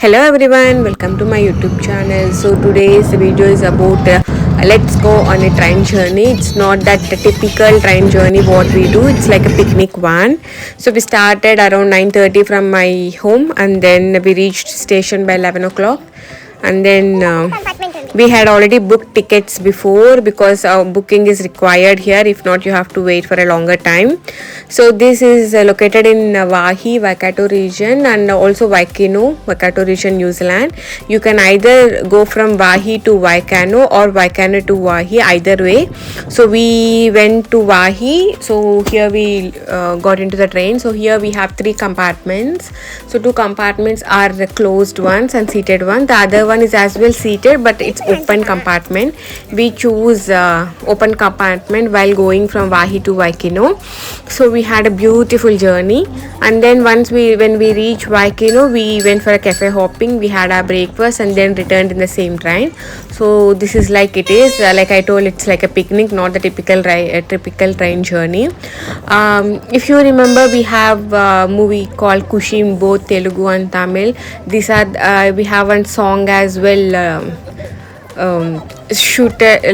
Hello everyone, welcome to my YouTube channel. So today's video is about let's go on a train journey. It's not that typical train journey what we do. It's like a picnic one. So we started around 9:30 from my home, and then we reached station by 11 o'clock. And then we had already booked tickets before because booking is required here. If not, you have to wait for a longer time. So this is located in Waihi, Waikato region, and also Waikino, Waikato region, New Zealand. You can either go from Waihi to Waikano or Waikano to Waihi, either way. So we went to Waihi. So here we got into the train. So here we have 3 compartments. So 2 compartments are the closed ones and seated one. The other one is as well seated, but it's open compartment. We choose open compartment while going from Waihi to Waikino. So we had a beautiful journey, and then when we reached Waikino, we went for a cafe hopping. We had our breakfast and then returned in the same train. So this is like it is like I told, it's like a picnic, not the typical train journey. If you remember, we have a movie called Kushi in both Telugu and Tamil. These are we have one song as well. Shooted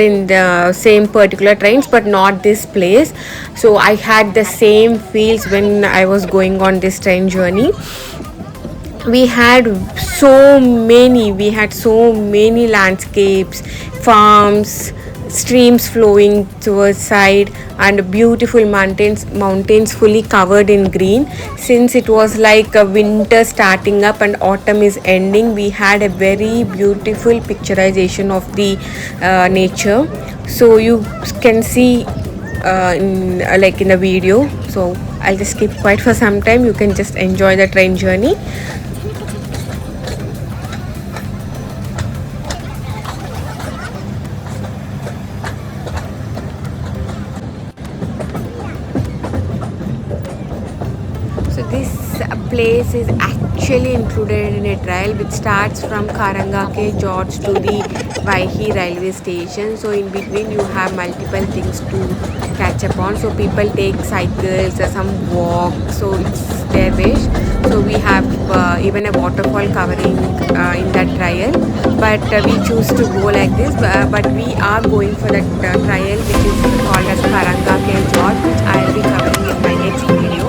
in the same particular trains, but not this place. So I had the same feels when I was going on this train journey. We had so many landscapes, farms, streams flowing towards side, and beautiful mountains fully covered in green. Since it was like a winter starting up and autumn is ending, we had a very beautiful picturization of the nature. So you can see in the video. So I'll just keep quiet for some time. You can just enjoy the train journey. So this place is actually included in a trail which starts from Karangake George to the Waihi railway station. So in between you have multiple things to catch up on. So people take cycles, some walk. So it's their wish. So we have even a waterfall covering in that trail. But we choose to go like this. But we are going for that trail which is called as Karangake George, which I will be covering in my next video.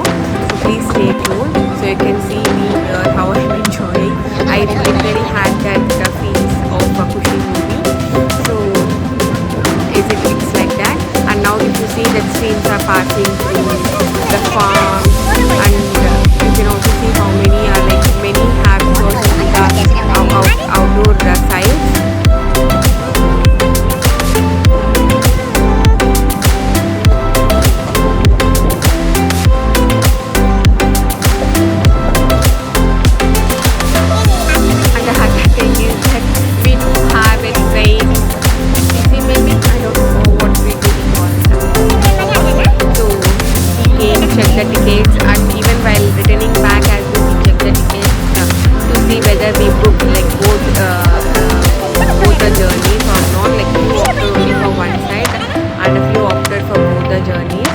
Please stay tuned so you can see me how I'm enjoying. I literally had that feels of a Kushi movie. So it's like that. And now if you see that streams are passing through the farm, and you can also see how many have chosen the outdoor sites. The tickets, and even while returning back as we check the tickets to see whether we booked both the journeys or not. Few opted only for one side and a few opted for both the journeys.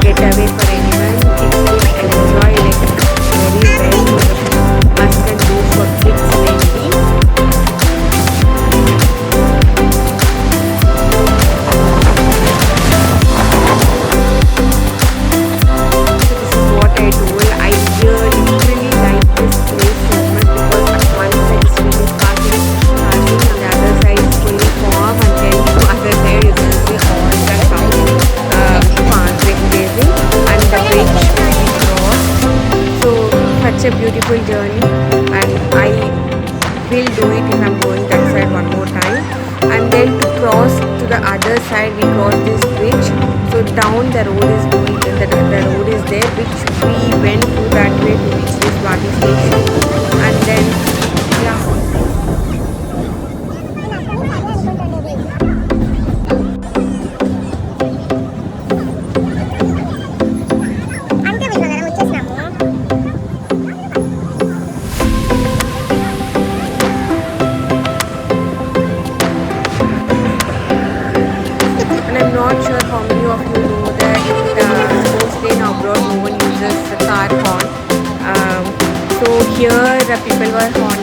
Get away for anyone. Kids will enjoy very well. Must and do for kids mainly. So this is what I told. I really like this place so much because at one side is really passing, on the other side is fully warm, and then the other side is really all the farms grazing, and the bridge we crossed. So such a beautiful journey, and I will do it if I'm going that side one more time. And then to cross to the other side, we cross this bridge. So down the road is going, the road is there, which we went through that way to reach this Wadi station. And then yeah. our